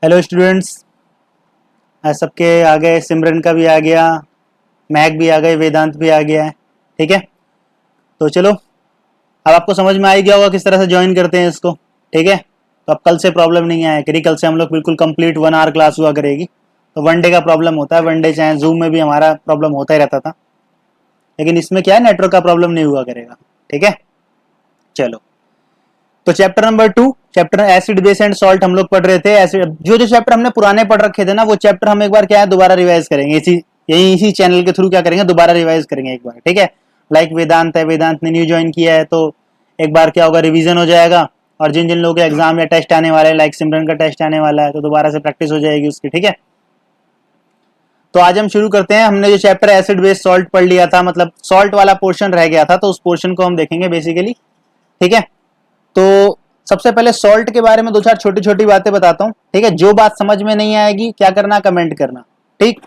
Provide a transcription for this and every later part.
Hello students. सबके आ गए, सिमरन का भी आ गया, मैक भी आ गए, वेदांत भी आ गया है। ठीक है, तो चलो अब आपको समझ में आ ही गया होगा किस तरह से ज्वाइन करते हैं इसको। ठीक है, तो अब कल से प्रॉब्लम नहीं आया करी, कल से हम लोग बिल्कुल कंप्लीट 1 आवर क्लास हुआ करेगी। तो 1 डे का प्रॉब्लम होता है, 1 डे चाहे जूम में भी हमारा प्रॉब्लम होता ही रहता था, लेकिन इसमें क्या है, नेटवर्क का प्रॉब्लम नहीं हुआ करेगा। ठीक है, चलो तो chapter number 2, chapter acid base and salt हम लोग पढ़ रहे थे। एसिड जो चैप्टर हमने पुराने पढ़ रखे थे ना, वो चैप्टर हम एक बार क्या है दोबारा रिवाइज करेंगे, इसी चैनल के थ्रू क्या करेंगे, दोबारा रिवाइज करेंगे एक बार। ठीक है, लाइक वेदांत है, वेदांत ने न्यू ज्वाइन किया है, तो एक बार क्या होगा, रिवीजन हो जाएगा। और जिन जिन लोगों के एग्जाम या टेस्ट आने वाले हैं, लाइक सिमरन का टेस्ट आने वाला है, तो दोबारा से प्रैक्टिस हो जाएगी उसकी। ठीक है, तो आज हम शुरू करते हैं। हमने जो चैप्टर एसिड बेस सॉल्ट पढ़ लिया था, मतलब सॉल्ट वाला पोर्शन रह गया था, तो उस पोर्शन को हम देखेंगे बेसिकली। ठीक है, तो सबसे पहले सॉल्ट के बारे में दो चार छोटी छोटी बातें बताता हूं। ठीक है, जो बात समझ में नहीं आएगी क्या करना, कमेंट करना। ठीक,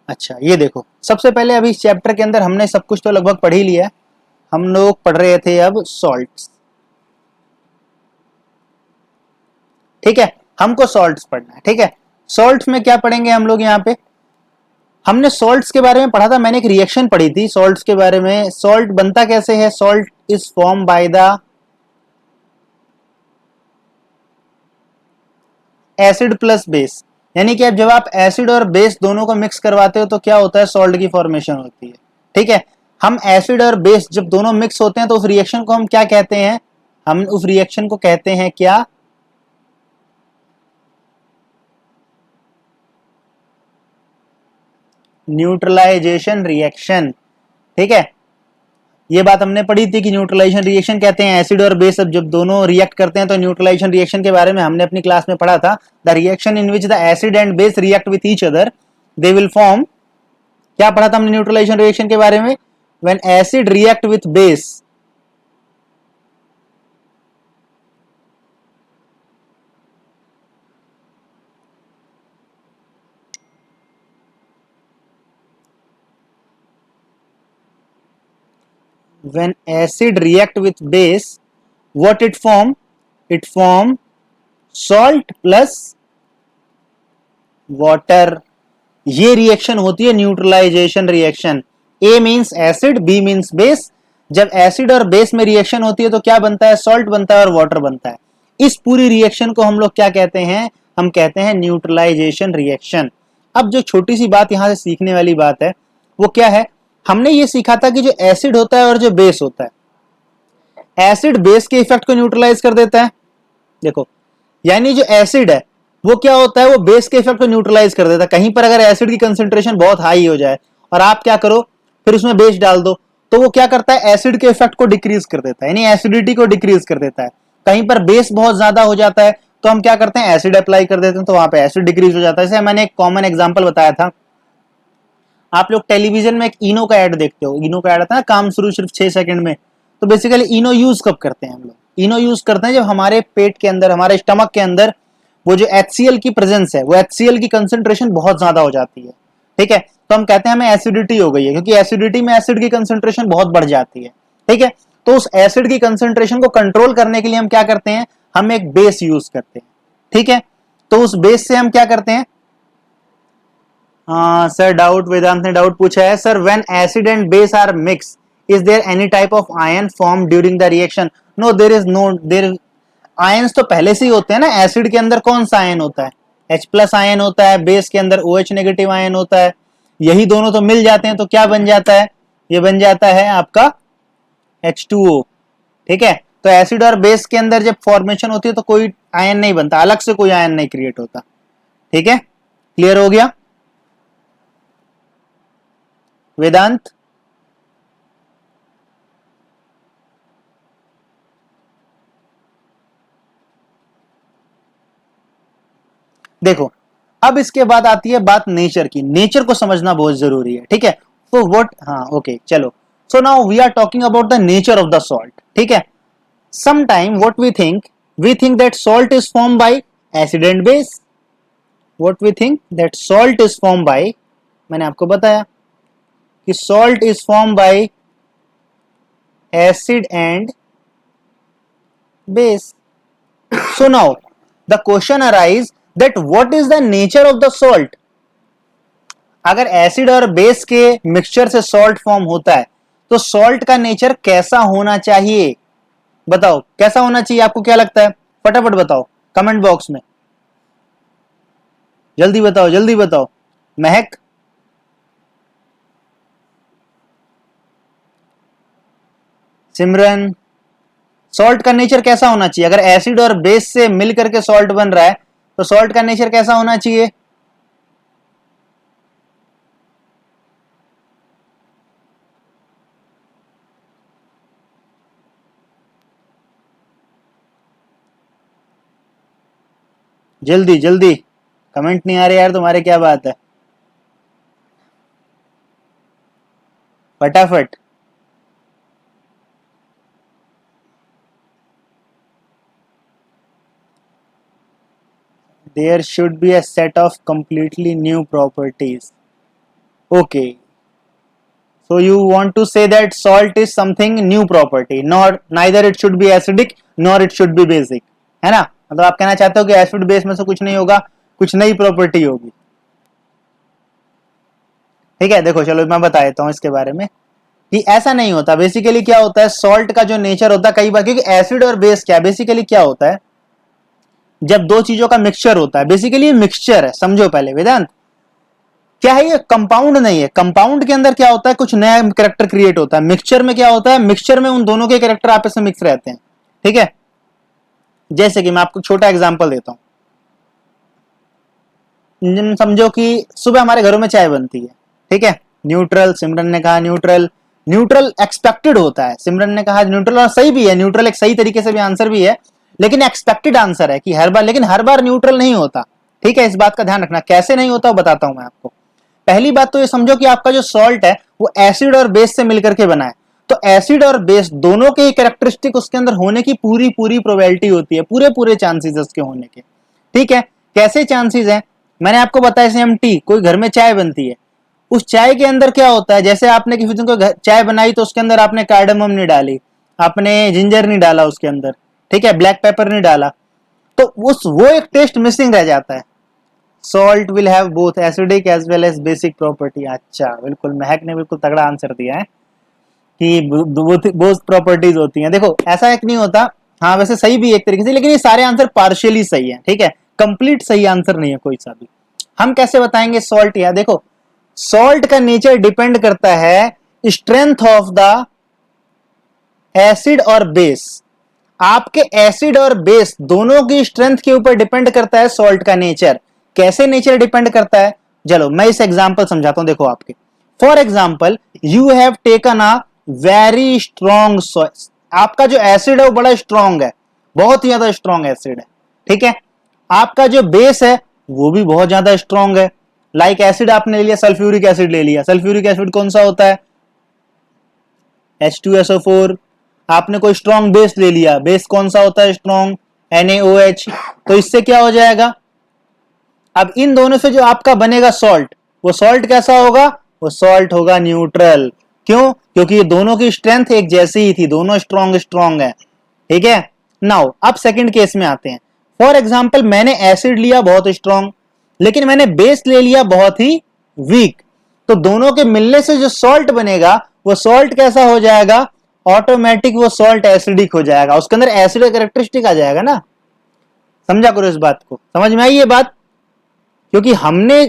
अच्छा ये देखो, सबसे पहले अभी इस चैप्टर के अंदर हमने सब कुछ तो लगभग पढ़ ही लिया है। हम लोग पढ़ रहे थे अब सॉल्ट्स। ठीक है, हमको सॉल्ट्स पढ़ना है। ठीक है, सॉल्ट्स में क्या पढ़ेंगे हम लोग यहाँ पे, हमने सॉल्ट्स के बारे में पढ़ा था, मैंने एक रिएक्शन पढ़ी थी सॉल्ट्स के बारे में। सॉल्ट बनता कैसे है, salt is form by the acid plus base, यानी कि अब जब आप एसिड और बेस दोनों को मिक्स करवाते हो तो क्या होता है, सॉल्ट की फॉर्मेशन होती है। ठीक है, हम एसिड और बेस जब दोनों मिक्स होते हैं तो उस रिएक्शन को हम क्या कहते हैं, हम उस रिएक्शन को कहते हैं क्या, न्यूट्रलाइजेशन रिएक्शन। ठीक है, ये बात हमने पढ़ी थी कि न्यूट्रलाइजेशन रिएक्शन कहते हैं एसिड और बेस अब जब दोनों रिएक्ट करते हैं, तो न्यूट्रलाइजेशन रिएक्शन के बारे में हमने अपनी क्लास में पढ़ा था। The reaction in which the acid and base react with each other, they will form, क्या पढ़ा था हमने न्यूट्रलाइजेशन रिएक्शन के बारे में, when acid react with base, when acid react with base, what it form, it form salt plus water। ये reaction होती है neutralization reaction. A means acid, B means base. जब एसिड और बेस में reaction होती है तो क्या बनता है, सॉल्ट बनता है और वाटर बनता है। इस पूरी रिएक्शन को हम लोग क्या कहते हैं, हम कहते हैं न्यूट्रलाइजेशन रिएक्शन। अब जो छोटी सी बात यहां से सीखने वाली बात है वो क्या है, हमने ये सीखा था कि जो एसिड होता है और जो बेस होता है, एसिड बेस के इफेक्ट को न्यूट्रलाइज कर देता है। देखो, यानी जो एसिड है वो क्या होता है, वो बेस के इफेक्ट को न्यूट्रलाइज कर देता है। कहीं पर अगर एसिड की कंसेंट्रेशन बहुत हाई हो जाए और आप क्या करो, फिर उसमें बेस डाल दो, तो वो क्या करता है, एसिड के इफेक्ट को डिक्रीज कर देता है, यानी एसिडिटी को डिक्रीज कर देता है। कहीं पर बेस बहुत ज्यादा हो जाता है तो हम क्या करते हैं, एसिड अप्लाई कर देते हैं, तो वहां पे एसिड डिक्रीज हो जाता है। जैसे मैंने एक कॉमन एग्जांपल बताया था, आप लोग टेलीविजन में एक इनो का ऐड देखते हो, इनो का ऐड आता है ना, काम शुरू सिर्फ 6 सेकंड में। तो बेसिकली इनो यूज कब करते हैं हम लोग, इनो यूज करते हैं जब हमारे पेट के अंदर, हमारे स्टमक के अंदर वो जो HCl की प्रेजेंस है, वो HCl की कंसेंट्रेशन बहुत ज्यादा हो जाती है। ठीक है, तो हम कहते हैं हमें एसिडिटी हो गई है, क्योंकि एसिडिटी में एसिड की कंसेंट्रेशन बहुत बढ़ जाती है। ठीक है, तो उस एसिड की कंसेंट्रेशन को कंट्रोल करने के लिए हम क्या करते हैं, हम एक बेस यूज करते हैं। ठीक है, तो उस बेस से हम क्या करते हैं, सर डाउट, वेदांत ने डाउट पूछा है, sir when acid and base are mix, is there any type of ion form during the reaction. No, there is no, there ions तो पहले से ही होते हैं ना। एसिड के अंदर कौन सा आयन होता है, H प्लस आयन होता है, बेस के अंदर OH नेगेटिव आयन होता है। यही दोनों तो मिल जाते हैं तो क्या बन जाता है, ये बन जाता है आपका H2O। ठीक है, तो एसिड और बेस के अंदर जब फॉर्मेशन होती है तो कोई आयन नहीं बनता, अलग से कोई आयन नहीं क्रिएट होता। ठीक है, क्लियर हो गया वेदांत। देखो, अब इसके बाद आती है बात नेचर की, नेचर को समझना बहुत जरूरी है। ठीक है, तो व्हाट, हाँ ओके चलो, so now we are talking about the nature of the salt. ठीक है, sometime what we think that salt is formed by acid and base, what we think that salt is formed by, मैंने आपको बताया कि salt is formed by acid and base। so now the question arise that what is the nature of the salt. अगर acid और base के mixture से salt form होता है तो सॉल्ट का नेचर कैसा होना चाहिए, बताओ कैसा होना चाहिए, आपको क्या लगता है, फटाफट बताओ कमेंट बॉक्स में, जल्दी बताओ जल्दी बताओ। महक, सिमरन, सॉल्ट का नेचर कैसा होना चाहिए, अगर एसिड और बेस से मिल करके सॉल्ट बन रहा है तो सॉल्ट का नेचर कैसा होना चाहिए। जल्दी जल्दी, कमेंट नहीं आ रहे यार तुम्हारे, क्या बात है, फटाफट। There should be a set of completely new properties. Okay. So you want to say that salt is something new property, nor neither it should be acidic nor it should be basic, है ना, मतलब आप कहना चाहते हो कि acid base में से कुछ नहीं होगा, कुछ नई प्रॉपर्टी होगी। ठीक है, देखो चलो मैं बता देता हूँ इसके बारे में कि ऐसा नहीं होता। बेसिकली क्या होता है, सॉल्ट का जो नेचर होता है कई बार, क्योंकि एसिड और बेस क्या बेसिकली क्या होता है, जब दो चीजों का मिक्सचर होता है, बेसिकली मिक्सचर है, समझो पहले वेदांत क्या है, ये कंपाउंड नहीं है। कंपाउंड के अंदर क्या होता है, कुछ नया कैरेक्टर क्रिएट होता है। मिक्सचर में क्या होता है, मिक्सचर में उन दोनों के कैरेक्टर आपस में मिक्स रहते हैं। ठीक है, जैसे कि मैं आपको छोटा एग्जांपल देता हूं, समझो कि सुबह हमारे घरों में चाय बनती है, ठीक है, न्यूट्रल, सिमरन ने कहा न्यूट्रल, न्यूट्रल एक्सपेक्टेड होता है, सिमरन ने कहा न्यूट्रल, और सही भी है, न्यूट्रल एक सही तरीके से भी आंसर भी है, लेकिन एक्सपेक्टेड आंसर है कि हर बार, लेकिन हर बार न्यूट्रल नहीं होता। ठीक है, इस बात का ध्यान रखना, कैसे नहीं होता वो बताता हूं मैं आपको। पहली बात तो ये समझो कि आपका जो सॉल्ट है वो एसिड और बेस से मिलकर के बना है, तो एसिड और बेस दोनों के कैरेक्टरिस्टिक उसके अंदर होने की पूरी पूरी प्रोबेबिलिटी होती है, पूरे पूरे चांसेस उसके होने के। ठीक है, कैसे चांसेस हैं, मैंने आपको बताया, जैसे हम टी, कोई घर में चाय बनती है, उस चाय के अंदर क्या होता है, जैसे आपने किसी दिन को चाय बनाई तो उसके अंदर आपने कार्डमम नहीं डाली, आपने जिंजर नहीं डाला उसके अंदर, ठीक है, ब्लैक पेपर नहीं डाला, तो उस वो एक टेस्ट मिसिंग रह जाता है। Salt will have both acidic as well as basic property. अच्छा, बिल्कुल महक ने बिल्कुल तगड़ा आंसर दिया है कि बोथ प्रॉपर्टीज होती हैं। देखो ऐसा एक नहीं होता, हाँ वैसे सही भी एक तरीके से, लेकिन ये सारे आंसर पार्शियली सही है। ठीक है, कंप्लीट सही आंसर नहीं है कोई सा भी। हम कैसे बताएंगे सॉल्ट, या देखो सॉल्ट का नेचर डिपेंड करता है स्ट्रेंथ ऑफ द एसिड और बेस। आपके एसिड और बेस दोनों की स्ट्रेंथ के ऊपर डिपेंड करता है सॉल्ट का नेचर। कैसे नेचर डिपेंड करता है, चलो मैं इस एग्जांपल समझाता हूं। देखो आपके, for example you have taken a very strong, आपका जो एसिड है वो बड़ा स्ट्रॉन्ग है, बहुत ही ज्यादा स्ट्रॉन्ग एसिड है। ठीक है, आपका जो बेस है वो भी बहुत ज्यादा स्ट्रॉन्ग है। लाइक एसिड आपने ले लिया, सल्फ्यूरिक एसिड ले लिया, सल्फ्यूरिक एसिड कौन सा होता है, H2SO4। आपने कोई स्ट्रॉन्ग बेस ले लिया, बेस कौन सा होता है स्ट्रॉन्ग, NaOH। तो इससे क्या हो जाएगा, अब इन दोनों से जो आपका बनेगा सॉल्ट, वो सॉल्ट कैसा होगा, वो सॉल्ट होगा न्यूट्रल। क्यों, क्योंकि ये दोनों की स्ट्रेंथ एक जैसी ही थी, दोनों स्ट्रॉन्ग स्ट्रॉन्ग है। ठीक है, नाउ अब सेकंड केस में आते हैं। फॉर एग्जांपल मैंने एसिड लिया बहुत स्ट्रॉन्ग, लेकिन मैंने बेस ले लिया बहुत ही वीक, तो दोनों के मिलने से जो सॉल्ट बनेगा वो सॉल्ट कैसा हो जाएगा, ऑटोमेटिक वो सॉल्ट एसिडिक हो जाएगा, उसके अंदर एसिड कैरेक्टरिस्टिक आ जाएगा ना। समझा करो इस बात को, समझ में आई ये बात, क्योंकि हमने,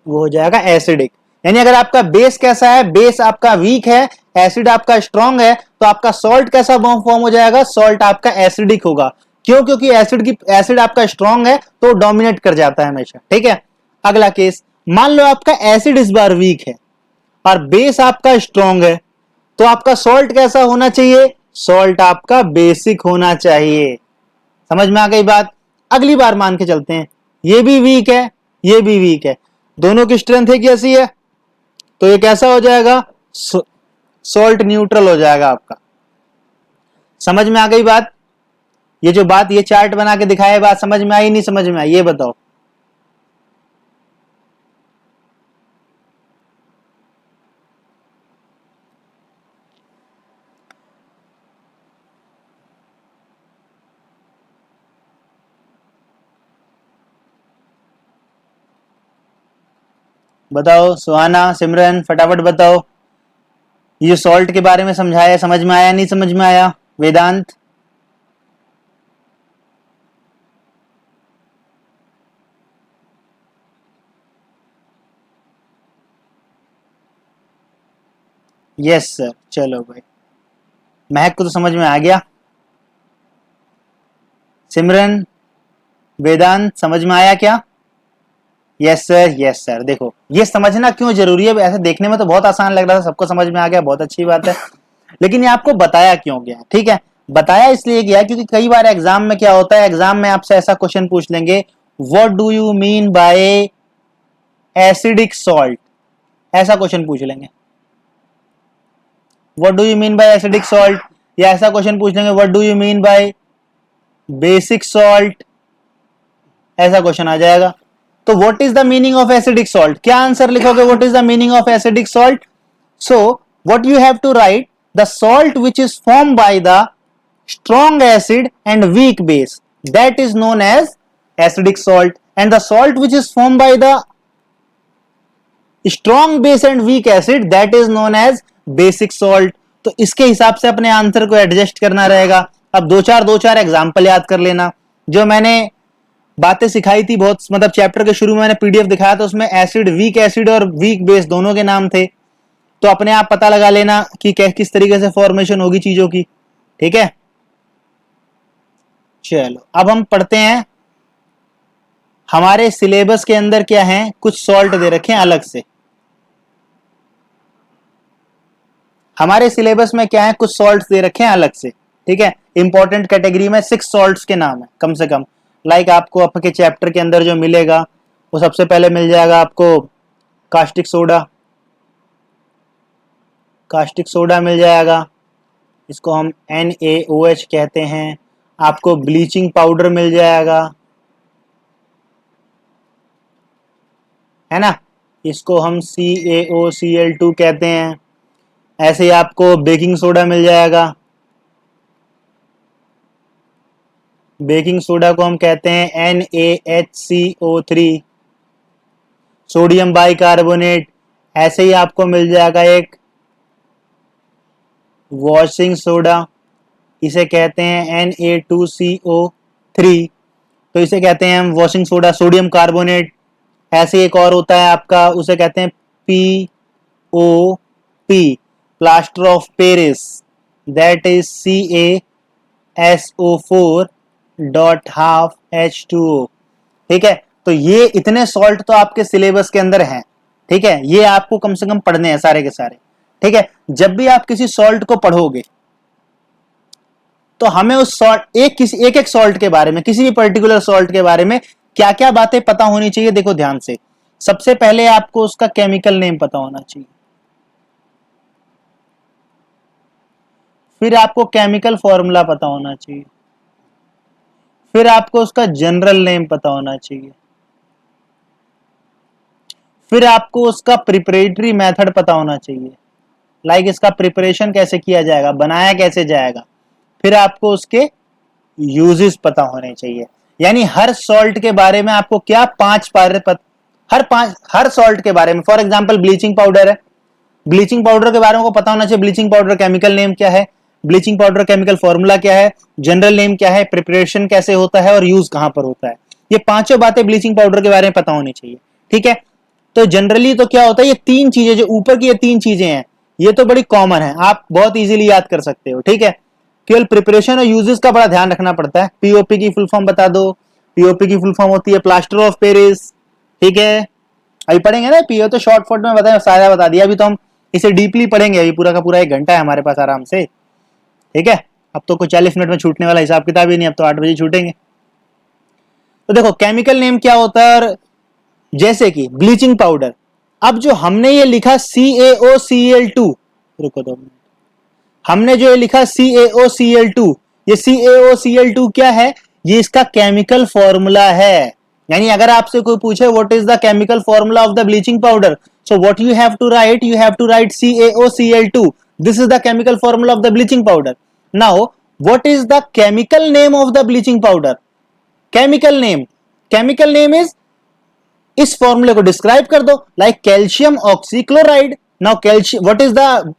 वो हो जाएगा एसिडिक। यानी अगर आपका बेस कैसा है, बेस आपका वीक है, एसिड आपका स्ट्रॉन्ग है, तो आपका सॉल्ट कैसा फॉर्म हो जाएगा, सॉल्ट आपका एसिडिक होगा। क्यों, क्योंकि एसिड आपका स्ट्रॉन्ग है तो डोमिनेट कर जाता है हमेशा। ठीक है, अगला केस, मान लो आपका एसिड इस बार वीक है और बेस आपका स्ट्रॉन्ग है, तो आपका सॉल्ट कैसा होना चाहिए, सॉल्ट आपका बेसिक होना चाहिए। समझ में आ गई बात। अगली बार मान के चलते हैं, ये भी वीक है, ये भी वीक है, दोनों की स्ट्रेंथ एक जैसी है, तो ये कैसा हो जाएगा, सॉल्ट न्यूट्रल हो जाएगा आपका। समझ में आ गई बात, ये जो बात, ये चार्ट बना के दिखाया, बात समझ में आई नहीं समझ में आई, ये बताओ। बताओ सुहाना, सिमरन, फटाफट बताओ। ये सॉल्ट के बारे में समझाया, समझ में आया नहीं समझ में आया? वेदांत, यस सर, चलो भाई। महक को तो समझ में आ गया। सिमरन, वेदांत, समझ में आया क्या? Yes sir, yes sir. देखो ये समझना क्यों जरूरी है, ऐसे देखने में तो बहुत आसान लग रहा था, सबको समझ में आ गया, बहुत अच्छी बात है, लेकिन ये आपको बताया क्यों गया? ठीक है, बताया इसलिए गया क्योंकि कई बार एग्जाम में क्या होता है, एग्जाम में आपसे ऐसा क्वेश्चन पूछ लेंगे, what do you mean by acidic salt, ऐसा क्वेश्चन पूछ लेंगे, what do you mean by acidic salt, या ऐसा क्वेश्चन पूछ लेंगे, what do you mean by basic salt, ऐसा क्वेश्चन आ जाएगा। तो what is the meaning of acidic salt, क्या आंसर लिखोगे? What is the meaning of acidic salt? So what you have to write, the salt which is form by the strong acid and weak base, that is known as acidic salt, and the salt which is formed by the strong base and weak acid, that is known as basic salt। तो इसके हिसाब से अपने answer को adjust करना रहेगा। अब दो चार एग्जाम्पल याद कर लेना, जो मैंने बातें सिखाई थी बहुत, मतलब चैप्टर के शुरू में मैंने पीडीएफ दिखाया था, उसमें एसिड और वीक बेस दोनों के नाम थे, तो अपने आप पता लगा लेना कि किस तरीके से फॉर्मेशन होगी चीजों की। ठीक है, चलो अब हम पढ़ते हैं। हमारे सिलेबस के अंदर क्या है, कुछ सॉल्ट दे रखे हैं अलग से। हमारे सिलेबस में क्या है, कुछ सॉल्ट्स दे रखे हैं अलग से। ठीक है, इंपॉर्टेंट कैटेगरी में 6 सॉल्ट्स के नाम है कम से कम। लाइक आपको आपके चैप्टर के अंदर जो मिलेगा, वो सबसे पहले मिल जाएगा आपको कास्टिक सोडा, कास्टिक सोडा मिल जाएगा, इसको हम NaOH कहते हैं। आपको ब्लीचिंग पाउडर मिल जाएगा, है ना, इसको हम CaOCl2 कहते हैं। ऐसे ही आपको बेकिंग सोडा मिल जाएगा, बेकिंग सोडा को हम कहते हैं NaHCO3। सोडियम बाइकार्बोनेट, ऐसे ही आपको मिल जाएगा एक वॉशिंग सोडा, इसे कहते हैं Na2CO3, तो इसे कहते हैं हम वॉशिंग सोडा। सोडियम कार्बोनेट, ऐसे एक और होता है आपका, उसे कहते हैं POP, plaster of Paris, that is CaSO4.12H2O। ठीक है, तो ये इतने सॉल्ट तो आपके सिलेबस के अंदर हैं। ठीक है, ये आपको कम से कम पढ़ने हैं सारे के सारे। ठीक है, जब भी आप किसी सॉल्ट को पढ़ोगे तो हमें उस सॉल्ट एक सॉल्ट के बारे में, किसी भी पर्टिकुलर सॉल्ट के बारे में क्या क्या बातें पता होनी चाहिए। देखो ध्यान से, सबसे पहले आपको उसका केमिकल नेम पता होना चाहिए, फिर आपको केमिकल फॉर्मूला पता होना चाहिए, फिर आपको उसका जनरल नेम पता होना चाहिए, फिर आपको उसका प्रिपरेटरी मेथड पता होना चाहिए, लाइक इसका प्रिपरेशन कैसे किया जाएगा, बनाया कैसे जाएगा, फिर आपको उसके यूजेस पता होने चाहिए। यानी हर सॉल्ट के बारे में आपको क्या हर सॉल्ट के बारे में, फॉर एग्जांपल ब्लीचिंग पाउडर है, ब्लीचिंग पाउडर के बारे में को पता होना चाहिए, ब्लीचिंग पाउडर केमिकल नेम क्या है, ब्लीचिंग पाउडर केमिकल फॉर्मूला क्या है, जनरल नेम क्या है, प्रिपरेशन कैसे होता है और यूज कहां पर होता है। ये पांचों बातें ब्लीचिंग पाउडर के बारे में पता होनी चाहिए। ठीक है, तो जनरली तो क्या होता है, ये तीन चीजें जो ऊपर की ये तीन चीजें हैं, ये तो बड़ी कॉमन है, आप बहुत इजीली याद कर सकते हो। ठीक है, केवल प्रिपरेशन और यूजेस का बड़ा ध्यान रखना पड़ता है। पीओपी की फुल फॉर्म बता दो, पीओपी की फुल फॉर्म होती है प्लास्टर ऑफ पेरिस। ठीक है, अभी पढ़ेंगे ना पीओ, तो शॉर्ट फॉर्ट में बताया, सारा बता दिया, अभी तो हम इसे डीपली पढ़ेंगे, अभी पूरा का पूरा 1 घंटा है हमारे पास आराम से। ठीक है, अब तो कोई 40 मिनट में छूटने वाला हिसाब किताब ही नहीं, अब तो 8 बजे छूटेंगे। तो देखो केमिकल नेम क्या होता है, और जैसे कि ब्लीचिंग पाउडर, अब जो हमने ये लिखा CaOCl2, रुको 2 मिनट, हमने जो ये लिखा CaOCl2, ये CaOCl2 क्या है, ये इसका केमिकल फॉर्मूला है। यानी अगर आपसे कोई पूछे what is the chemical formula of the bleaching powder, so what you have to write CaOCl2, this is the chemical formula of the bleaching powder. Now what is the chemical name of the bleaching powder? Chemical name is इस फॉर्मूले को describe कर दो, like calcium oxychloride. Now calcium, what is the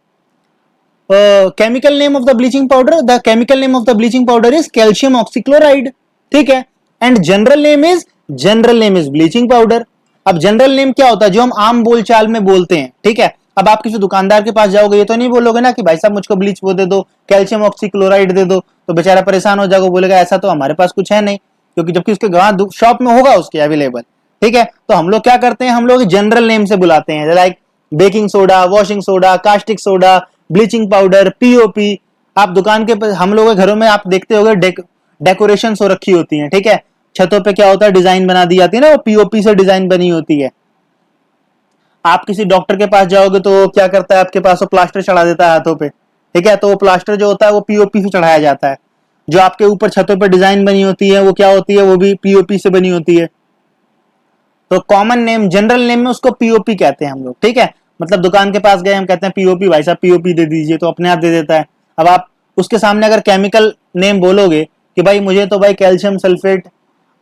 chemical name of the bleaching powder? The chemical name of the bleaching powder is calcium oxychloride. ठीक है. And general name is bleaching powder. अब general name क्या होता है, जो हम आम बोलचाल में बोलते हैं. ठीक है. अब आप किसी दुकानदार के पास जाओगे, ये तो नहीं बोलोगे ना कि भाई साहब मुझको ब्लीच वो दे दो, कैल्शियम ऑक्सीक्लोराइड दे दो, तो बेचारा परेशान हो जाएगा, बोलेगा ऐसा तो हमारे पास कुछ है नहीं, क्योंकि जबकि उसके वहां शॉप में होगा उसके अवेलेबल. ठीक है. तो हम लोग क्या करते हैं, हम लोग जनरल नेम से बुलाते हैं, like baking soda, washing soda, caustic soda, bleaching powder, POP. आप दुकान के, हम लोगों के घरों में आप देखते होंगे डेकोरेशन हो रखी होती है. ठीक है. छतों पे क्या होता है, डिजाइन बना दी जाती है ना, वो पीओपी से डिजाइन बनी होती है. आप किसी डॉक्टर के पास जाओगे तो क्या करता है, आपके पास वो प्लास्टर चढ़ा देता है हाथों पे. ठीक है. तो वो प्लास्टर जो होता है वो पीओपी से चढ़ाया जाता है. जो आपके ऊपर छतों पे डिजाइन बनी होती है वो क्या होती है, वो भी पीओपी से बनी होती है. तो कॉमन नेम, जनरल नेम में उसको पीओपी कहते हैं हम लोग. ठीक है. मतलब दुकान के पास गए, हम कहते हैं पीओपी, भाई साहब पीओपी दे दीजिए, तो अपने आप दे देता है. अब आप उसके सामने अगर केमिकल नेम बोलोगे कि भाई मुझे तो भाई कैल्शियम सल्फेट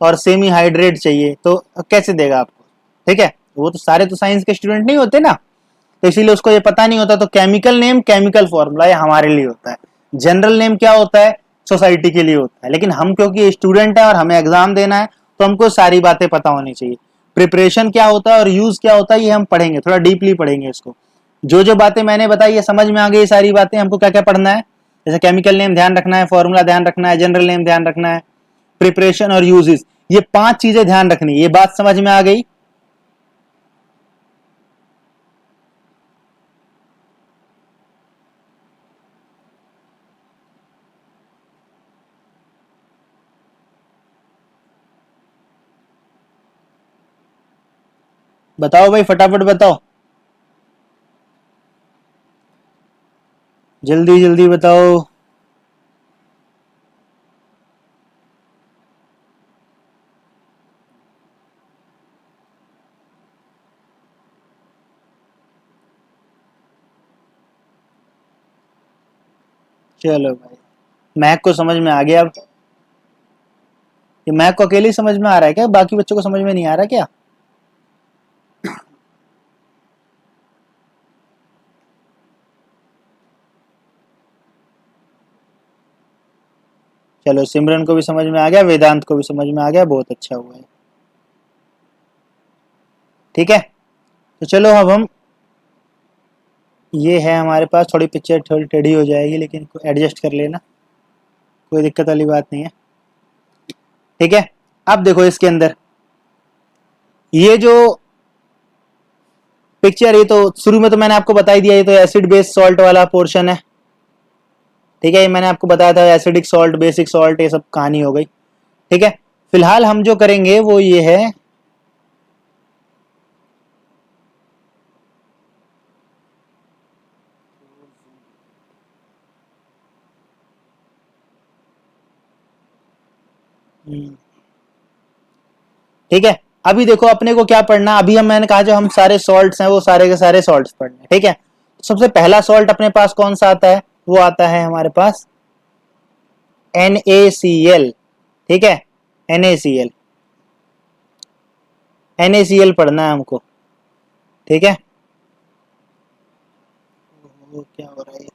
और सेमी हाइड्रेट चाहिए, तो कैसे देगा आपको. ठीक है. वो तो सारे तो साइंस के स्टूडेंट नहीं होते ना, तो इसीलिए उसको ये पता नहीं होता. तो केमिकल नेम, केमिकल फॉर्मूला ये हमारे लिए होता है. जनरल नेम क्या होता है, सोसाइटी के लिए होता है. लेकिन हम क्योंकि स्टूडेंट है और हमें एग्जाम देना है, तो हमको सारी बातें पता होनी चाहिए. प्रिपरेशन क्या होता है और यूज क्या होता है, ये हम पढ़ेंगे, थोड़ा डीपली पढ़ेंगे इसको. जो जो बातें मैंने बताई ये समझ में आ गई, सारी बातें. हमको क्या क्या पढ़ना है, जैसे केमिकल नेम ध्यान रखना है, फॉर्मूला ध्यान रखना है, जनरल नेम ध्यान रखना है, प्रिपरेशन और यूजेस, ये 5 चीजें ध्यान रखनी है. ये बात समझ में आ गई. बताओ भाई, फटाफट बताओ, जल्दी जल्दी बताओ. चलो भाई, मैक को समझ में आ गया. अब ये मैक को अकेले ही समझ में आ रहा है क्या, बाकी बच्चों को समझ में नहीं आ रहा क्या? चलो, सिमरन को भी समझ में आ गया, वेदांत को भी समझ में आ गया, बहुत अच्छा हुआ है. ठीक है. तो चलो अब हम, ये है हमारे पास, थोड़ी पिक्चर थोड़ी टेढ़ी हो जाएगी लेकिन एडजस्ट कर लेना, कोई दिक्कत वाली बात नहीं है. ठीक है. अब देखो इसके अंदर ये जो पिक्चर, ये तो शुरू में तो मैंने आपको बता ही दिया, ये तो एसिड बेस सॉल्ट वाला पोर्शन है. ठीक है. ये मैंने आपको बताया था, एसिडिक सॉल्ट, बेसिक सॉल्ट, ये सब कहानी हो गई. ठीक है. फिलहाल हम जो करेंगे वो ये है, ठीक है. अभी देखो अपने को क्या पढ़ना, अभी हम, मैंने कहा जो हम सारे सॉल्ट्स हैं वो सारे के सारे सॉल्ट्स पढ़ने. ठीक है. सबसे पहला सॉल्ट अपने पास कौन सा आता है, वो आता है हमारे पास NaCl. ठीक है. NaCl, NaCl पढ़ना है हमको. ठीक है. वो क्या हो रहा है,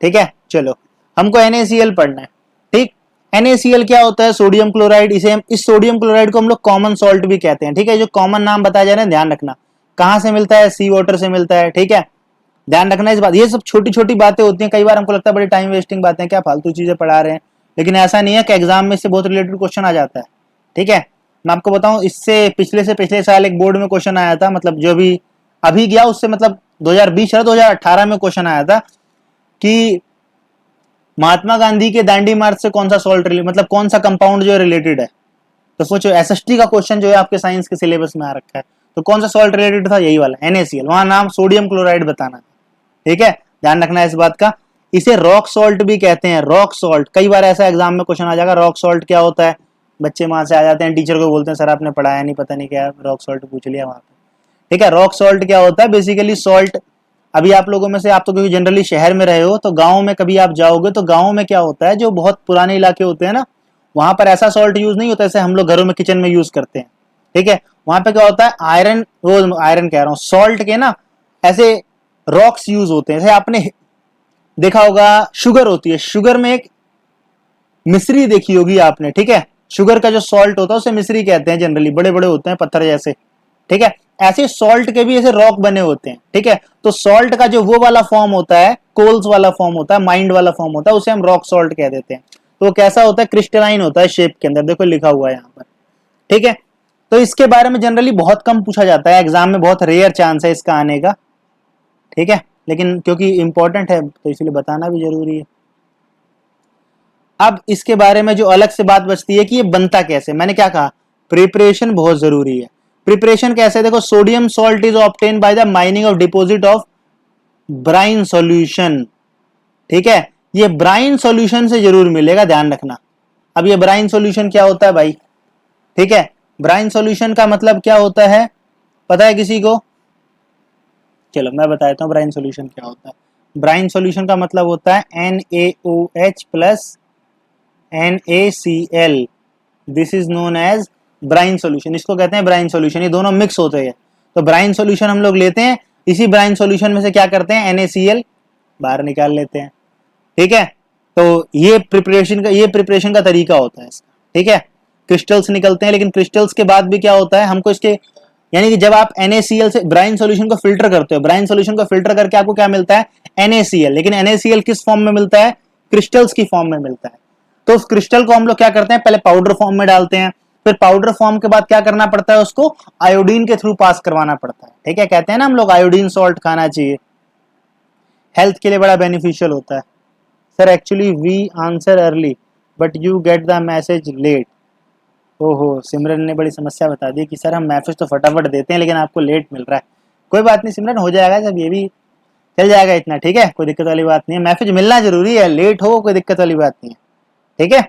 ठीक है. चलो, हमको NaCl पढ़ना है. ठीक. NaCl क्या होता है, सोडियम क्लोराइड. इसे हम, इस सोडियम क्लोराइड को हम लोग कॉमन सॉल्ट भी कहते हैं. ठीक है. जो कॉमन नाम बताया जा रहा है ध्यान रखना, कहां से मिलता है, सी वाटर से मिलता है. ठीक है. ध्यान रखना इस बात. ये सब छोटी छोटी बातें होती हैं, कई बार हमको लगता है बड़ी टाइम वेस्टिंग बातें, क्या फालतू चीजें पढ़ा रहे हैं, लेकिन ऐसा नहीं है कि एग्जाम में इससे बहुत रिलेटेड क्वेश्चन आ जाता है. ठीक है. मैं आपको बताऊं, इससे पिछले साल एक बोर्ड में क्वेश्चन आया था, मतलब जो भी अभी गया उससे, मतलब 2020 या 2018 में क्वेश्चन आया था कि महात्मा गांधी के दांडी मार्च से कौन सा सॉल्ट, मतलब कौन सा कंपाउंड जो रिलेटेड है. तो सोचो, एसएसटी का क्वेश्चन जो है आपके साइंस के सिलेबस में आ रखा है, तो कौन सा सॉल्ट रिलेटेड था, यही वाला NaCl. वहां नाम सोडियम क्लोराइड बताना था. ठीक है. ध्यान रखना है इस बात का. इसे रॉक सॉल्ट भी कहते हैं, रॉक सॉल्ट. कई बार ऐसा एग्जाम में क्वेश्चन आ जाएगा, रॉक सॉल्ट क्या होता है, बच्चे वहां से आ जाते हैं, टीचर को बोलते हैं सर आपने पढ़ाया नहीं, पता नहीं क्या रॉक सॉल्ट पूछ लिया वहां पे. ठीक है। रॉक सॉल्ट क्या होता है, बेसिकली सॉल्ट। अभी आप लोगों में से, आप तो क्योंकि जनरली शहर में रहे हो, तो गांव में कभी आप जाओगे तो गांव में क्या होता है, जो बहुत पुराने इलाके होते हैं ना, वहां पर ऐसा सॉल्ट यूज नहीं होता जैसे हम लोग घरों में किचन में यूज करते हैं। ठीक है, वहां पे क्या होता है, आयरन, वो आयरन कह रहा हूँ, सॉल्ट के ना ऐसे रॉक्स यूज होते हैं। जैसे आपने देखा होगा शुगर होती है, शुगर में एक मिश्री देखी होगी आपने। ठीक है, शुगर का जो सॉल्ट होता है उसे मिश्री कहते हैं, जनरली बड़े बड़े होते हैं पत्थर जैसे। ठीक है, ऐसे सॉल्ट के भी ऐसे रॉक बने होते हैं। ठीक है, तो सॉल्ट का जो वो वाला फॉर्म होता है, कोल्स वाला फॉर्म होता है, माइंड वाला फॉर्म होता है, उसे हम रॉक सॉल्ट कह देते हैं। तो वो कैसा होता है, क्रिस्टलाइन होता है शेप के अंदर, देखो लिखा हुआ है यहाँ पर। ठीक है, तो इसके बारे में जनरली बहुत कम पूछा जाता है, एग्जाम में बहुत रेयर चांस है इसका आने का। ठीक है, लेकिन क्योंकि इंपॉर्टेंट है तो इसलिए बताना भी जरूरी है। अब इसके बारे में जो अलग से बात बचती है कि ये बनता कैसे, मैंने क्या कहा, प्रिपरेशन बहुत जरूरी है। प्रिपरेशन कैसे, देखो, sodium salt is obtain by the mining of deposit of brine solution. ठीक है, ये ब्राइन सॉल्यूशन से जरूर मिलेगा, ध्यान रखना। अब ये ब्राइन सॉल्यूशन क्या होता है भाई? ठीक है, ब्राइन सॉल्यूशन का मतलब क्या होता है, पता है किसी को? चलो मैं बताता हूँ ब्राइन सॉल्यूशन क्या होता है। ब्राइन सॉल्यूशन का मतलब होता है NaOH plus NaCl, this is known as brine solution. इसको कहते हैं ब्राइन सॉल्यूशन, ये दोनों मिक्स होते हैं। तो ब्राइन सॉल्यूशन हम लोग लेते हैं, इसी ब्राइन सॉल्यूशन में से क्या करते हैं, NaCl बाहर निकाल लेते हैं। ठीक है, तो ये प्रिपरेशन का तरीका होता है इसका। ठीक है, क्रिस्टल्स निकलते हैं, लेकिन क्रिस्टल्स के बाद भी क्या होता है, हमको इसके, यानी कि जब आप NaCl से ब्राइन सॉल्यूशन को फिल्टर करते हो, ब्राइन सॉल्यूशन को फिल्टर करके आपको क्या मिलता है, NaCl। लेकिन NaCl किस फॉर्म में मिलता है, क्रिस्टल्स की फॉर्म में मिलता है। तो उस क्रिस्टल को हम लोग क्या करते हैं, पहले पाउडर फॉर्म में डालते हैं, फिर पाउडर फॉर्म के बाद क्या करना पड़ता है, उसको आयोडीन के थ्रू पास करवाना पड़ता है। ठीक है, कहते हैं ना हम लोग आयोडीन सॉल्ट खाना चाहिए, हेल्थ के लिए बड़ा बेनिफिशियल होता है। Sir actually we answer early but you get the message late. ओहो, सिमरन ने बड़ी समस्या बता दी कि सर हम मैसेज तो फटाफट देते हैं लेकिन आपको लेट मिल रहा है। कोई बात नहीं सिमरन, हो जाएगा, जब ये भी चल जाएगा इतना। ठीक है, कोई दिक्कत वाली बात नहीं है, मैसेज मिलना जरूरी है, लेट हो कोई दिक्कत वाली बात नहीं है। ठीक है,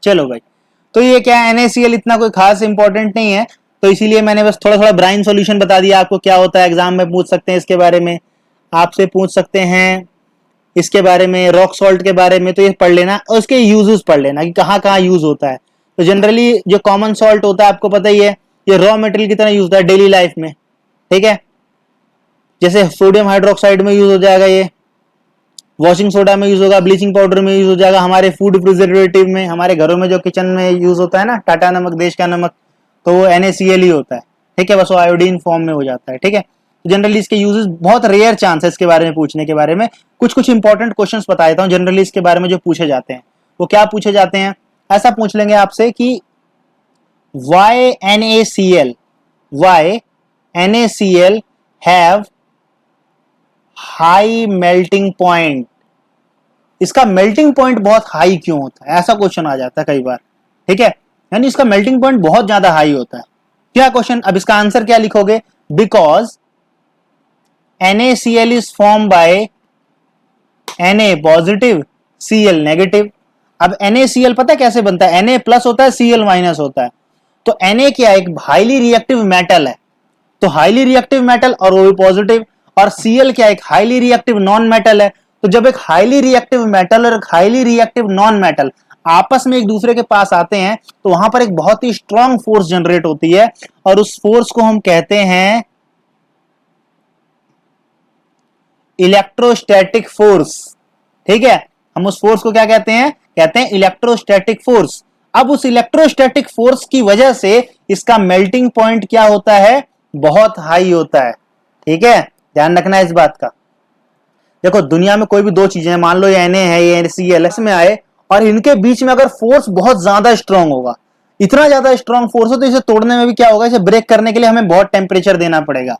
चलो भाई, तो ये क्या है, NaCl इतना कोई खास इंपॉर्टेंट नहीं है, तो इसीलिए मैंने बस थोड़ा थोड़ा ब्राइन सॉल्यूशन बता दिया आपको क्या होता है। एग्जाम में पूछ सकते हैं इसके बारे में, आपसे पूछ सकते हैं इसके बारे में, रॉक सॉल्ट के बारे में, तो ये पढ़ लेना और उसके यूजेस पढ़ लेना कि कहाँ कहाँ यूज होता है। तो जनरली जो कॉमन सॉल्ट होता है आपको पता ही है, ये रॉ मटेरियल की तरह यूज होता है डेली लाइफ में। ठीक है, जैसे सोडियम हाइड्रोक्साइड में यूज हो जाएगा, ये वॉशिंग सोडा में यूज होगा, ब्लीचिंग पाउडर में यूज हो जाएगा, हमारे फूड प्रिजर्वेटिव में, हमारे घरों में जो किचन में यूज होता है ना, टाटा नमक, देश का नमक, तो वो NaCl ही होता है। ठीक है, बस वो आयोडीन फॉर्म में हो जाता है। ठीक है, जनरली इसके यूजेस बहुत रेयर चांस है इसके बारे में पूछने के बारे में। कुछ कुछ इंपॉर्टेंट क्वेश्चंस बता देता हूँ जनरली इसके बारे में जो पूछे जाते हैं। वो क्या पूछे जाते हैं, ऐसा पूछ लेंगे आपसे कि why NaCl have high melting point, इसका मेल्टिंग पॉइंट बहुत हाई क्यों होता है, ऐसा क्वेश्चन आ जाता है कई बार। ठीक है, यानी इसका मेल्टिंग पॉइंट बहुत ज्यादा हाई होता है। क्या क्वेश्चन, अब इसका आंसर क्या लिखोगे, because NaCl is form bye Na positive Cl negative. अब NaCl पता है कैसे बनता है, Na प्लस होता है Cl माइनस होता है। तो Na क्या है, एक हाईली रिएक्टिव मेटल है, तो हाईली रिएक्टिव मेटल और वो भी पॉजिटिव। और Cl क्या है, एक हाईली रिएक्टिव नॉन मेटल है। तो जब एक हाईली रिएक्टिव मेटल और एक हाईली रिएक्टिव नॉन मेटल आपस में एक दूसरे के पास आते हैं तो वहां पर एक बहुत ही स्ट्रॉन्ग फोर्स जनरेट होती है, और उस फोर्स को हम कहते हैं इलेक्ट्रोस्टैटिक फोर्स। ठीक है, हम उस फोर्स को क्या कहते हैं, कहते हैं इलेक्ट्रोस्टैटिक फोर्स। अब उस इलेक्ट्रोस्टैटिक फोर्स की वजह से इसका मेल्टिंग पॉइंट क्या होता है, बहुत हाई होता है। ठीक है, ध्यान रखना है इस बात का। देखो दुनिया में कोई भी दो चीजें, मान लो ये Na है, ये Cl में आए, और इनके बीच में अगर फोर्स बहुत ज्यादा स्ट्रांग होगा, इतना ज्यादा स्ट्रांग फोर्स हो, तो इसे तोड़ने में भी क्या होगा, इसे ब्रेक करने के लिए हमें बहुत टेम्परेचर देना पड़ेगा।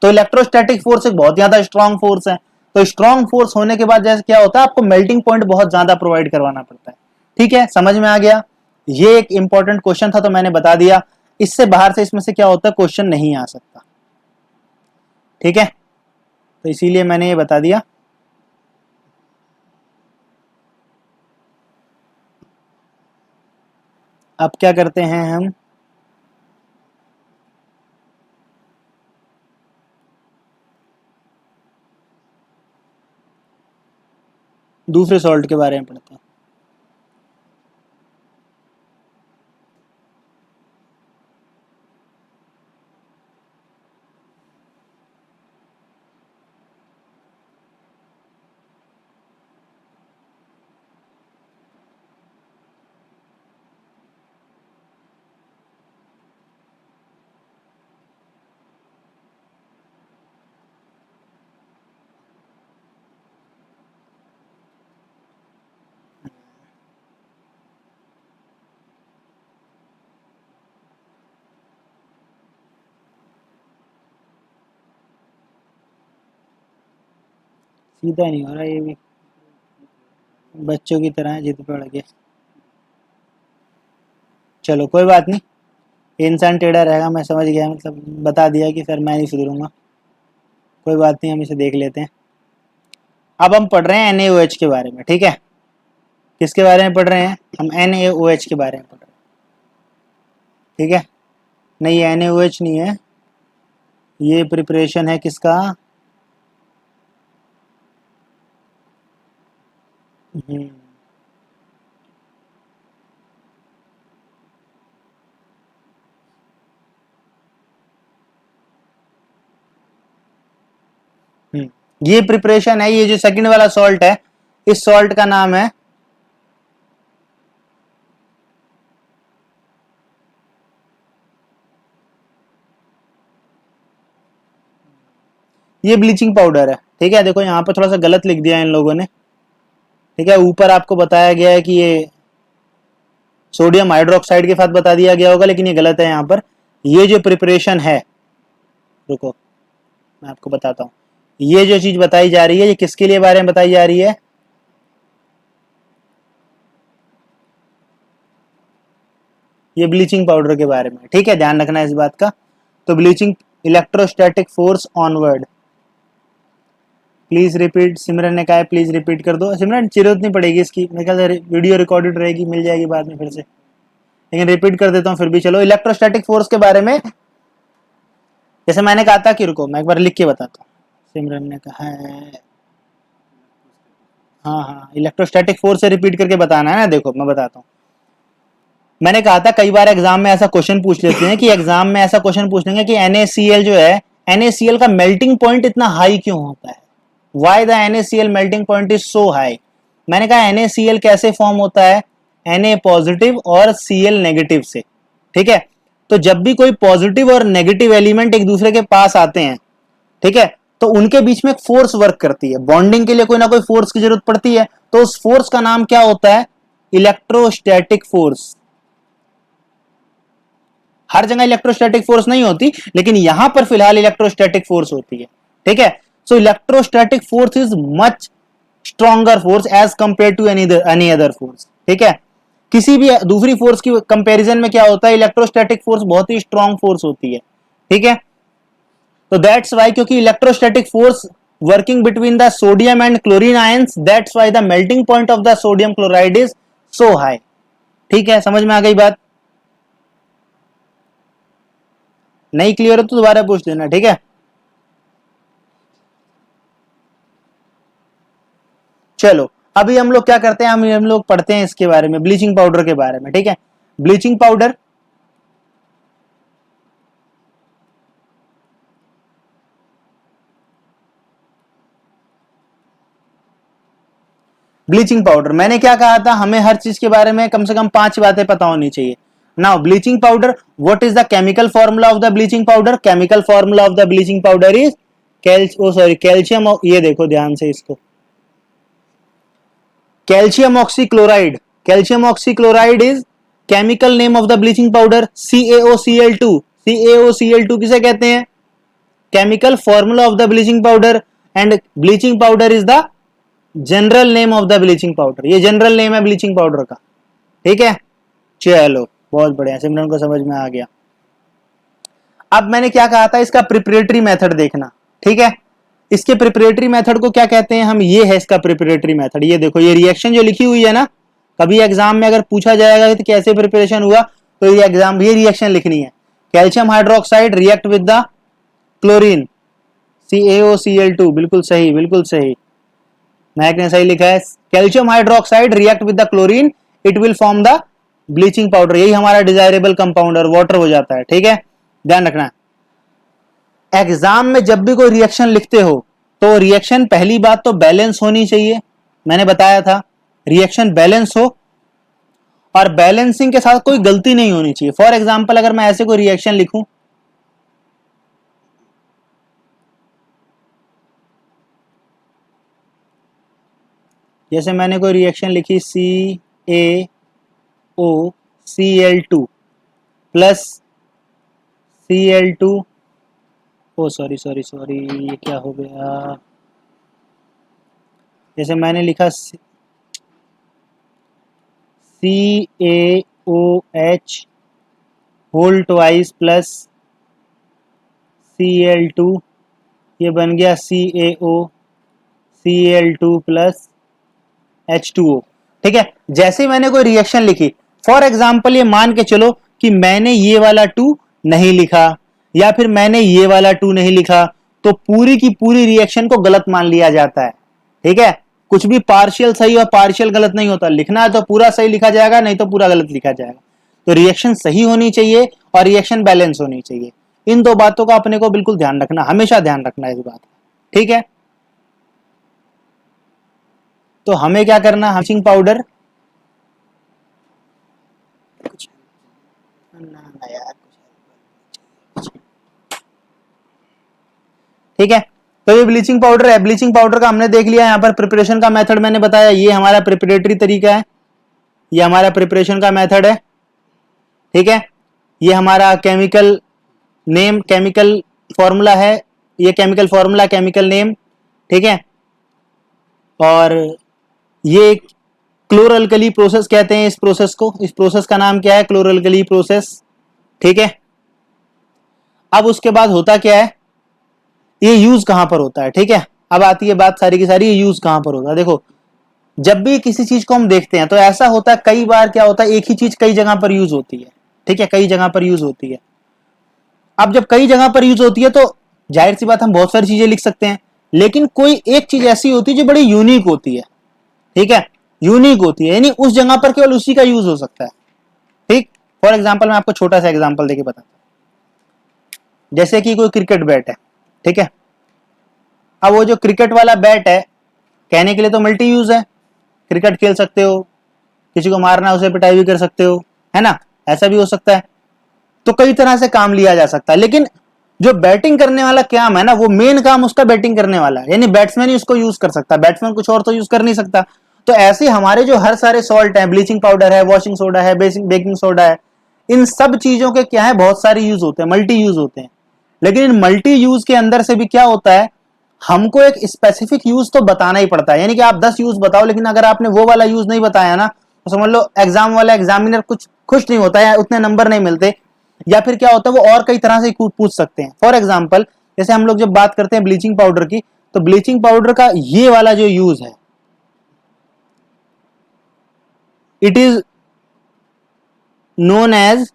तो इलेक्ट्रोस्टैटिक फोर्स एक बहुत ज्यादा स्ट्रांग फोर्स है। तो स्ट्रांग फोर्स होने के बाद जैसे क्या होता है, आपको मेल्टिंग पॉइंट बहुत ज्यादा प्रोवाइड करवाना पड़ता है। ठीक है, समझ में आ गया। ये एक इंपॉर्टेंट क्वेश्चन था तो मैंने बता दिया। इससे बाहर से इसमें से क्या होता है, क्वेश्चन नहीं आ सकता। ठीक है, तो इसीलिए मैंने ये बता दिया। अब क्या करते हैं हम, दूसरे सॉल्ट के बारे में पढ़ते हैं। सीधा नहीं हो रहा, ये भी बच्चों की तरह है, जिद पड़ गए। चलो कोई बात नहीं, इंसान टेढ़ा रहेगा, मैं समझ गया, मतलब बता दिया कि सर मैं नहीं सुधरूंगा। कोई बात नहीं, हम इसे देख लेते हैं। अब हम पढ़ रहे हैं NaOH के बारे में। ठीक है, किसके बारे में पढ़ रहे हैं हम, NaOH के बारे में पढ़ रहे हैं। ठीक है, नहीं ये NaOH नहीं है, ये प्रिपरेशन है किसका, ये प्रिपरेशन है, ये जो सेकंड वाला सॉल्ट है, इस सॉल्ट का नाम है ये ब्लीचिंग पाउडर है। ठीक है, देखो यहाँ पर थोड़ा सा गलत लिख दिया इन लोगों ने। ठीक है, ऊपर आपको बताया गया है कि ये सोडियम हाइड्रोक्साइड के साथ बता दिया गया होगा, लेकिन ये गलत है यहाँ पर। ये जो प्रिपरेशन है, रुको मैं आपको बताता हूँ, ये जो चीज बताई जा रही है ये किसके लिए बारे में बताई जा रही है, ये ब्लीचिंग पाउडर के बारे में। ठीक है, ध्यान रखना इस बात का। तो bleaching electrostatic force onward, please repeat, Simran ने कहा है प्लीज रिपीट कर दो। सिमरन जरूरत नहीं पड़ेगी इसकी, मेरे ख्याल से वीडियो रिकॉर्डेड रहेगी, मिल जाएगी बाद में फिर से, लेकिन रिपीट कर देता हूँ फिर भी। चलो, इलेक्ट्रोस्टैटिक फोर्स के बारे में जैसे मैंने कहा था कि, रुको मैं एक बार लिख के बताता हूँ। सिमरन ने कहा है, हाँ हाँ, इलेक्ट्रोस्टैटिक फोर्स से रिपीट करके बताना है ना। देखो मैं बताता हूँ, मैंने कहा था कई बार एग्जाम में ऐसा क्वेश्चन पूछ लेते हैं कि एग्जाम में ऐसा क्वेश्चन पूछ लेंगे कि NaCl जो है, NaCl का मेल्टिंग पॉइंट इतना हाई क्यों होता है, why the NaCl melting point is so high. मैंने कहा NaCl कैसे फॉर्म होता है, Na पॉजिटिव और Cl नेगेटिव से। ठीक है, तो जब भी कोई पॉजिटिव और नेगेटिव एलिमेंट एक दूसरे के पास आते हैं, ठीक है, तो उनके बीच में एक फोर्स वर्क करती है, बॉन्डिंग के लिए कोई ना कोई फोर्स की जरूरत पड़ती है, तो उस फोर्स का नाम क्या होता है, इलेक्ट्रोस्टैटिक फोर्स। हर जगह इलेक्ट्रोस्टैटिक फोर्स नहीं होती, लेकिन यहां पर फिलहाल इलेक्ट्रोस्टैटिक फोर्स होती है। ठीक है, so electrostatic force is much stronger force as compare to any other force. ठीक है, किसी भी दूसरी फोर्स की कंपैरिजन में क्या होता है, इलेक्ट्रोस्टैटिक फोर्स बहुत ही स्ट्रॉन्ग फोर्स होती है। ठीक है, तो दैट्स वाई, क्योंकि electrostatic force working between the sodium and chlorine ions, that's why the melting point of the sodium chloride is so high. ठीक है, समझ में आ गई बात, नहीं क्लियर हो तो दोबारा पूछ लेना। ठीक है, चलो अभी हम लोग क्या करते हैं, हम लोग पढ़ते हैं इसके बारे में, ब्लीचिंग पाउडर के बारे में। ठीक है, ब्लीचिंग पाउडर ब्लीचिंग पाउडर मैंने क्या कहा था, हमें हर चीज के बारे में कम से कम 5 बातें पता होनी चाहिए। Now bleaching powder, what is the chemical formula of the bleaching powder, chemical formula of the bleaching powder is calcium, ये देखो ध्यान से इसको, calcium oxychloride. Calcium oxychloride is chemical name of the bleaching powder. CaOCl2, CaOCl2 किसे कहते हैं, chemical formula of the bleaching powder, and bleaching powder is the general name of the bleaching powder, ये general name है bleaching powder का। ठीक है, चलो बहुत बढ़िया, सिमरन को समझ में आ गया। अब मैंने क्या कहा था, इसका प्रिपरेटरी मेथड देखना, ठीक है। इसके प्रिपरेटरी मेथड को क्या कहते हैं हम, ये है इसका प्रिपरेटरी मेथड। ये देखो, ये रिएक्शन जो लिखी हुई है ना, कभी एग्जाम में अगर पूछा जाएगा कि कैसे प्रिपरेशन हुआ, तो ये एग्जाम ये रिएक्शन लिखनी है। Calcium hydroxide react with the chlorine, CaOCl2, बिल्कुल सही, बिल्कुल सही, महक ने सही लिखा है। Calcium hydroxide react with the chlorine, it will form the bleaching powder, यही हमारा डिजायरेबल कंपाउंड और वाटर हो जाता है, ठीक है, ध्यान रखना है। एग्जाम में जब भी कोई रिएक्शन लिखते हो तो रिएक्शन पहली बात तो बैलेंस होनी चाहिए, मैंने बताया था, रिएक्शन बैलेंस हो और बैलेंसिंग के साथ कोई गलती नहीं होनी चाहिए। फॉर एग्जांपल अगर मैं ऐसे कोई रिएक्शन लिखूं, जैसे मैंने कोई रिएक्शन लिखी CaOCl2 प्लस Cl2, ओ सॉरी, ये क्या हो गया, जैसे मैंने लिखा CaOH whole twice plus Cl2, ये बन गया CaOCl2 प्लस H2O, ठीक है। जैसे मैंने कोई रिएक्शन लिखी, फॉर एग्जाम्पल ये मान के चलो कि मैंने ये वाला 2 नहीं लिखा या फिर मैंने ये वाला 2 नहीं लिखा, तो पूरी की पूरी रिएक्शन को गलत मान लिया जाता है, ठीक है। कुछ भी पार्शियल सही और पार्शियल गलत नहीं होता, लिखना है तो पूरा सही लिखा जाएगा, नहीं तो पूरा गलत लिखा जाएगा। तो रिएक्शन सही होनी चाहिए और रिएक्शन बैलेंस होनी चाहिए, इन दो बातों का अपने को बिल्कुल ध्यान रखना, हमेशा ध्यान रखना है इस बात, ठीक है। तो हमें क्या करना, ब्लीचिंग पाउडर, ठीक है। तो ये ब्लीचिंग पाउडर है, ब्लीचिंग पाउडर का हमने देख लिया, यहाँ पर प्रिपरेशन का मेथड मैंने बताया, ये हमारा प्रिपरेटरी तरीका है, ये हमारा प्रिपरेशन का मेथड है, ठीक है। ये हमारा केमिकल नेम, केमिकल फॉर्मूला है, ये केमिकल फॉर्मूला, केमिकल नेम, ठीक है। और ये क्लोरअल्कली प्रोसेस कहते हैं इस प्रोसेस को, इस प्रोसेस का नाम क्या है, क्लोरअल्कली प्रोसेस, ठीक है। अब उसके बाद होता क्या है, ये यूज कहां पर होता है, ठीक है। अब आती है बात सारी की सारी, ये यूज कहां पर होता है। देखो, जब भी किसी चीज को हम देखते हैं तो ऐसा होता है, कई बार क्या होता है, एक ही चीज कई जगह पर यूज होती है, ठीक है, कई जगह पर यूज होती है। अब जब कई जगह पर यूज होती है तो जाहिर सी बात हम बहुत सारी चीजें लिख सकते हैं, लेकिन कोई एक चीज ऐसी होती है जो बड़ी यूनिक होती है, ठीक है, यूनिक होती है, यानी उस जगह पर केवल उसी का यूज हो सकता है, ठीक। फॉर एग्जाम्पल मैं आपको छोटा सा एग्जाम्पल देके बताता हूं, जैसे कि कोई क्रिकेट बैट है, ठीक है। अब वो जो क्रिकेट वाला बैट है, कहने के लिए तो मल्टी यूज है, क्रिकेट खेल सकते हो, किसी को मारना है उसे पिटाई भी कर सकते हो, है ना, ऐसा भी हो सकता है, तो कई तरह से काम लिया जा सकता है। लेकिन जो बैटिंग करने वाला काम है ना, वो मेन काम उसका बैटिंग करने वाला है, यानी बैट्समैन ही उसको यूज कर सकता है, बैट्समैन कुछ और तो यूज कर नहीं सकता। तो ऐसे हमारे जो हर सारे सॉल्ट है, ब्लीचिंग पाउडर है, वॉशिंग सोडा है, बेकिंग सोडा है, इन सब चीजों के क्या है, बहुत सारे यूज होते हैं, मल्टी यूज होते हैं। लेकिन इन मल्टी यूज के अंदर से भी क्या होता है, हमको एक स्पेसिफिक यूज तो बताना ही पड़ता है, यानी कि आप 10 यूज बताओ, लेकिन अगर आपने वो वाला यूज नहीं बताया ना, तो समझ लो एग्जाम वाला एग्जामिनर कुछ खुश नहीं होता है, उतने नंबर नहीं मिलते, या फिर क्या होता है, वो और कई तरह से पूछ सकते हैं। फॉर एग्जाम्पल, जैसे हम लोग जब बात करते हैं ब्लीचिंग पाउडर की, तो ब्लीचिंग पाउडर का ये वाला जो यूज है, it is known as,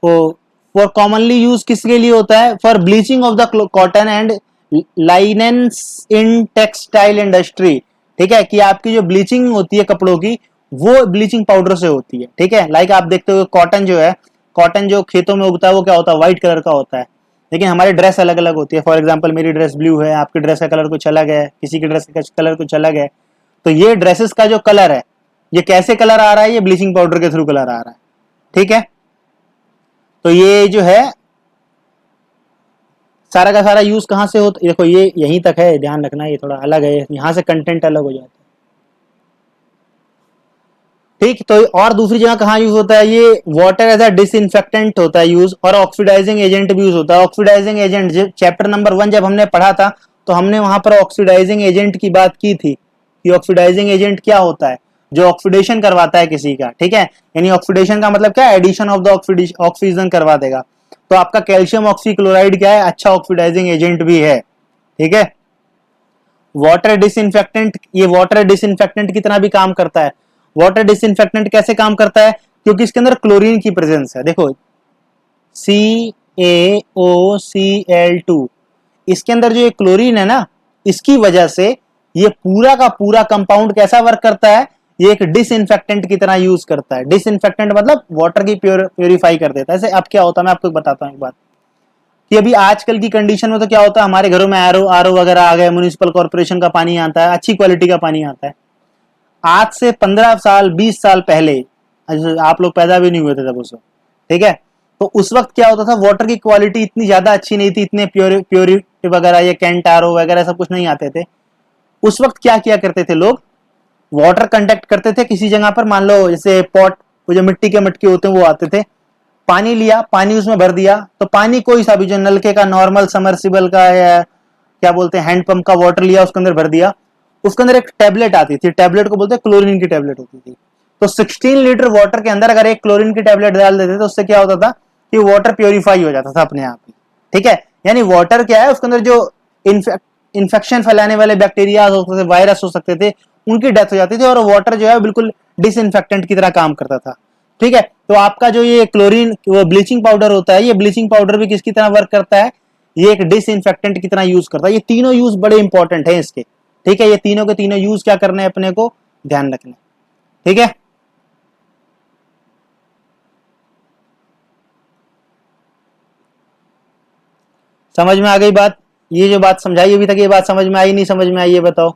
for commonly use किसके लिए होता है, for bleaching of the cotton and linens in textile industry, ठीक है, कि आपकी जो ब्लीचिंग होती है कपड़ों की, वो ब्लीचिंग पाउडर से होती है, ठीक है। लाइक आप देखते हो कॉटन जो है, कॉटन जो खेतों में उगता है वो क्या होता है, व्हाइट कलर का होता है, लेकिन हमारी ड्रेस अलग अलग होती है। फॉर एग्जांपल मेरी ड्रेस ब्लू है, आपकी ड्रेस का कलर कुछ अलग है, किसी की ड्रेस का कलर कुछ अलग है। तो ये ड्रेसेस का जो कलर है, ये कैसे कलर आ रहा है, ये ब्लीचिंग पाउडर के थ्रू कलर आ रहा है, ठीक है। तो ये जो है सारा का सारा यूज कहां से होता है, देखो ये यहीं तक है, ध्यान रखना, ये थोड़ा अलग है, यहां से कंटेंट अलग हो जाता है, ठीक। तो और दूसरी जगह कहाँ यूज होता है, ये वाटर एज अ डिसइंफेक्टेंट होता है यूज, और ऑक्सीडाइजिंग एजेंट भी यूज होता है। ऑक्सीडाइजिंग एजेंट चैप्टर नंबर 1 जब हमने पढ़ा था, तो हमने वहां पर ऑक्सीडाइजिंग एजेंट की बात की थी कि ऑक्सीडाइजिंग एजेंट क्या होता है, जो ऑक्सीडेशन करवाता है किसी का, ठीक है, यानी ऑक्सीडेशन का मतलब क्या है, एडिशन ऑफ द ऑक्सीजन करवा देगा। तो आपका कैल्शियम ऑक्सीक्लोराइड क्या है, अच्छा ऑक्सीडाइजिंग एजेंट भी है, ठीक है। वाटर डिसइंफेक्टेंट, ये वाटर डिसइंफेक्टेंट की तरह भी काम करता है। वाटर डिसइंफेक्टेंट कैसे काम करता है, क्योंकि इसके अंदर क्लोरीन की प्रेजेंस है। देखो CaOCl2, इसके अंदर जो ये क्लोरीन है ना, इसकी वजह से ये पूरा का पूरा कंपाउंड कैसा वर्क करता है, ये एक डिसइंफेक्टेंट की तरह यूज करता है। डिसइंफेक्टेंट मतलब वाटर की प्योरीफाई कर देता है। ऐसे अब क्या होता है, मैं आपको बताता हूँ एक बात, कि अभी आजकल की कंडीशन में तो क्या होता है, हमारे घरों में आरओ वगैरह आ गए, म्युनिसिपल कॉर्पोरेशन का पानी आता है, अच्छी क्वालिटी का पानी आता है। आज से 15 साल 20 साल पहले, आप लोग पैदा भी नहीं हुए थे तब उस वक्त, ठीक है, तो उस वक्त क्या होता था, वाटर की क्वालिटी इतनी ज्यादा अच्छी नहीं थी, इतने प्योरिटी वगैरह ये कैंट आरओ वगैरह सब कुछ नहीं आते थे। उस वक्त क्या किया करते थे लोग, वाटर कंडक्ट करते थे किसी जगह पर, मान लो जैसे पॉट, वो जो मिट्टी के मटके होते हैं वो आते थे, पानी लिया, पानी उसमें भर दिया, तो पानी कोई सा भी, जो नलके का नॉर्मल समरसिबल का या क्या बोलते हैं हैंडपंप का वाटर लिया, उसके अंदर भर दिया, उसके अंदर एक टैबलेट आती थी, टैबलेट को बोलते हैं क्लोरीन की टैबलेट होती थी। तो 16 लीटर वाटर के अंदर अगर एक क्लोरीन की टैबलेट डाल देते तो उससे क्या होता था कि वाटर प्योरीफाई हो जाता था अपने आप ही, ठीक है। यानी वाटर क्या है, उसके अंदर जो इन्फेक्शन फैलाने वाले बैक्टीरिया हो सकते थे, वायरस हो सकते थे, उनकी डेथ हो जाती थी, और वाटर जो है बिल्कुल डिसइंफेक्टेंट की तरह काम करता था, ठीक है। तो आपका जो ये क्लोरीन, वो ब्लीचिंग पाउडर होता है, ये ब्लीचिंग पाउडर भी किसकी तरह वर्क करता है, ये एक डिसइंफेक्टेंट की तरह यूज करता है। ये तीनों यूज बड़े इंपॉर्टेंट है इसके, ठीक है। ये तीनों के तीनों यूज क्या करने हैं अपने को ध्यान रखना, ठीक है। समझ में आ गई बात, ये जो बात समझाई अभी तक, ये बात समझ में आई नहीं समझ में आई, ये बताओ।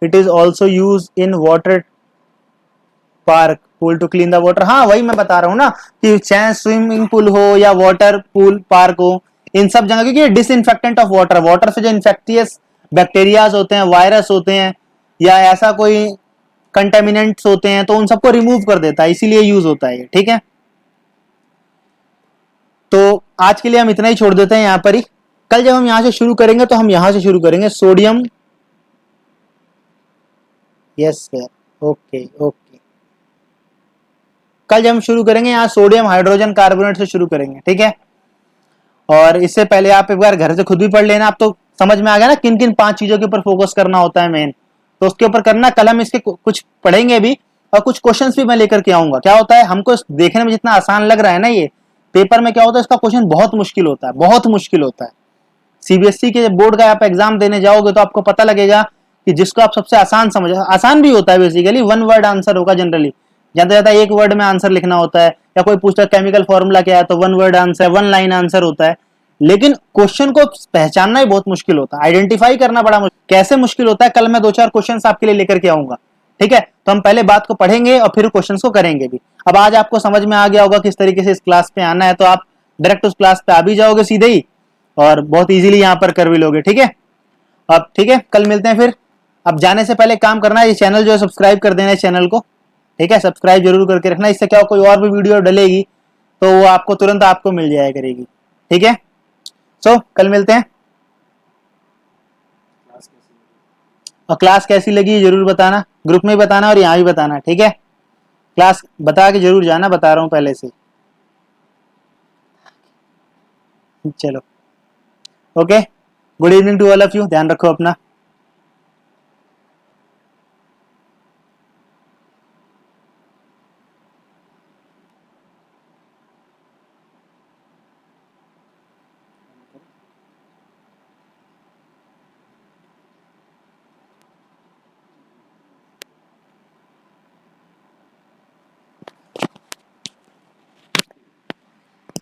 It is also use in water park pool to clean the water. हाँ वही मैं बता रहा हूँ ना, कि चाहे स्विमिंग पूल हो या वाटर पूल पार्क हो, इन सब जगह, क्योंकि डिसइंफेक्टेंट ऑफ वाटर, वाटर से जो इन्फेक्टियस बैक्टीरियाज होते हैं, वायरस होते हैं, या ऐसा कोई कंटेमिनेंट्स होते हैं, तो उन सबको रिमूव कर देता है, इसीलिए यूज होता है, ठीक है। तो आज के लिए हम इतना ही छोड़ देते हैं यहाँ पर ही। कल जब हम यहाँ से शुरू करेंगे तो हम यहाँ से शुरू करेंगे, sodium, yes sir, okay okay. कल जब हम शुरू करेंगे यहाँ सोडियम हाइड्रोजन कार्बोनेट से शुरू करेंगे, ठीक है। और इससे पहले आप एक बार घर से खुद भी पढ़ लेना, आप तो समझ में आ गया ना किन किन 5 चीजों के ऊपर फोकस करना होता है मेन, तो उसके ऊपर करना। कल हम इसके कुछ पढ़ेंगे भी, और कुछ क्वेश्चंस भी मैं लेकर के आऊंगा। क्या होता है, हमको देखने में जितना आसान लग रहा है ना, ये पेपर में क्या होता है, इसका क्वेश्चन बहुत मुश्किल होता है, बहुत मुश्किल होता है। सीबीएसई के बोर्ड का आप एग्जाम देने जाओगे तो आपको पता लगेगा कि जिसको आप सबसे आसान समझ, आसान भी होता है बेसिकली, 1 वर्ड आंसर होगा जनरली, ज्यादा ज्यादा 1 वर्ड में आंसर लिखना होता है, या कोई पूछता है केमिकल फॉर्मूला क्या है, तो 1 वर्ड आंसर, 1 लाइन आंसर होता है। लेकिन क्वेश्चन को पहचानना ही बहुत मुश्किल होता है, आइडेंटिफाई करना बड़ा मुश्किल। कैसे मुश्किल होता है, कल मैं 2-4 क्वेश्चन आपके लिए लेकर के आऊंगा, ठीक है। तो हम पहले बात को पढ़ेंगे और फिर क्वेश्चन को करेंगे भी। अब आज आपको समझ में आ गया होगा किस तरीके से इस क्लास पे आना है, तो आप डायरेक्ट उस क्लास पे आ भी जाओगे सीधे ही, और बहुत इजीली यहाँ पर कर भी लोगे, ठीक है। अब ठीक है, कल मिलते हैं फिर। अब जाने से पहले काम करना है, ये चैनल जो है सब्सक्राइब कर देना है चैनल को, ठीक है, सब्सक्राइब जरूर करके रखना। इससे क्या हो, कोई और भी वीडियो डलेगी तो वो आपको तुरंत आपको मिल जाया करेगी, ठीक है। सो कल मिलते हैं। और क्लास कैसी लगी जरूर बताना, ग्रुप में बताना और यहाँ भी बताना, ठीक है। क्लास बता के जरूर जाना, बता रहा हूँ पहले से। चलो okay, good evening to all of you, ध्यान रखो अपना।